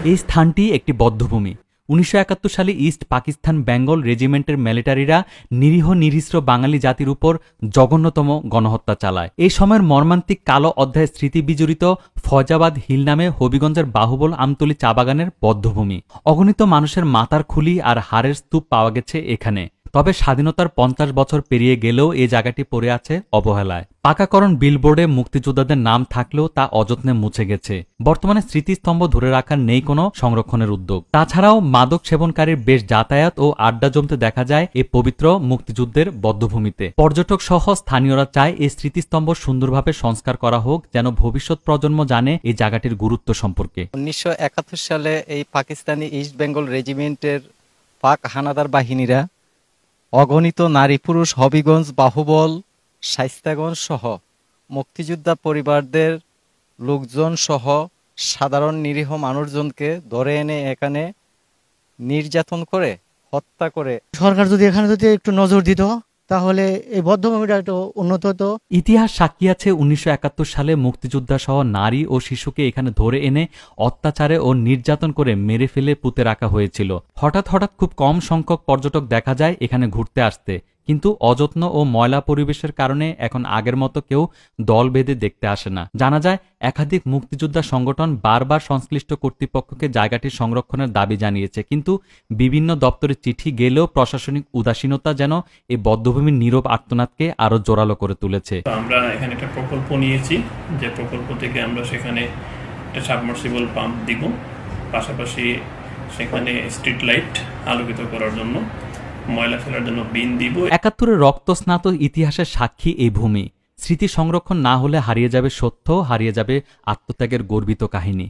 এই স্থানটি একটি বধ্যভূমি। 1971 সালে ইস্ট পাকিস্তান বেঙ্গল রেজিমেন্টের মিলিটারিরা নিরীহ নিরীশ্র বাঙালি জাতির উপর জঘন্যতম গণহত্যা চালায়। এই সময়ের মর্মান্তিক কালো অধ্যায়ে স্মৃতিবিজড়িত ফয়জাবাদ হিল নামে হবিগঞ্জের বাহুবল আমতলী চা বাগানের বধ্যভূমি। অগণিত মানুষের মাথার খুলি আর হাড়ের স্তূপ পাওয়া গেছে এখানে। তবে স্বাধীনতার 50 বছর পেরিয়ে গেলেও এই জায়গাটি পড়ে আছে অবহেলায়। পাকাকরণ বিলবোর্ডে মুক্তিযোদ্ধাদের নাম থাকলেও তা অযত্নে মুছে গেছে। বর্তমানে স্মৃতিস্তম্ভ ধরে রাখার নেই কোনো সংরক্ষণের উদ্যোগ। তাছাড়াও মাদক সেবনকারীর বেশ যাতায়াত ও আড্ডা জমতে দেখা যায় এই পবিত্র মুক্তিযুদ্ধের বধ্যভূমিতে। পর্যটক সহ স্থানীয়রা চায় এই স্মৃতিস্তম্ভ সুন্দরভাবে সংস্কার করা হোক, যেন ভবিষ্যৎ প্রজন্ম জানে এই জায়গাটির গুরুত্ব সম্পর্কে। 1971 সালে এই পাকিস্তানি ইস্ট বেঙ্গল রেজিমেন্টের পাক হানাদার বাহিনীরা অগণিত নারী পুরুষ হবিগঞ্জ, বাহুবল, শাইস্তাগঞ্জ সহ মুক্তিযোদ্ধা পরিবারদের লোকজন সহ সাধারণ নিরীহ মানুষজনকে ধরে এনে এখানে নির্যাতন করে হত্যা করে। সরকার যদি এখানে একটু নজর দিত তাহলে এই বধ্যভূমিটা একটু উন্নত হতো। ইতিহাস সাক্ষী আছে 1971 সালে মুক্তিযোদ্ধা সহ নারী ও শিশুকে এখানে ধরে এনে অত্যাচারে ও নির্যাতন করে মেরে ফেলে পুঁতে রাখা হয়েছিল। হঠাৎ খুব কম সংখ্যক পর্যটক দেখা যায় এখানে ঘুরতে আসতে, কিন্তু অযত্ন ও ময়লা পরিবেশের কারণে এখন আগের মতো কেউ দল বেঁধে দেখতে আসে না। জানা যায় একাধিক মুক্তিযোদ্ধা সংগঠন বারবার সংশ্লিষ্ট কর্তৃপক্ষকে জায়গাটি সংরক্ষণের দাবি জানিয়েছে, কিন্তু বিভিন্ন দপ্তরে চিঠি গেলেও প্রশাসনিক উদাসীনতা যেন এই বধ্যভূমির নীরব আর্তনাদকে আরো জোরালো করে তুলেছে। আমরা এখানে একটা প্রকল্প নিয়েছি, যে প্রকল্প থেকে আমরা সেখানে একটা সাবমার্সিবল পাম্প দিব, পাশাপাশি সেখানে স্ট্রিট লাইট আলোকিত করার জন্য, ময়লা ফেলার জন্য বিন দিব। 71-এর রক্তস্নাত ইতিহাসের সাক্ষী এই ভূমি। স্মৃতি সংরক্ষণ না হলে হারিয়ে যাবে সত্য, হারিয়ে যাবে আত্মত্যাগের গর্বিত কাহিনী।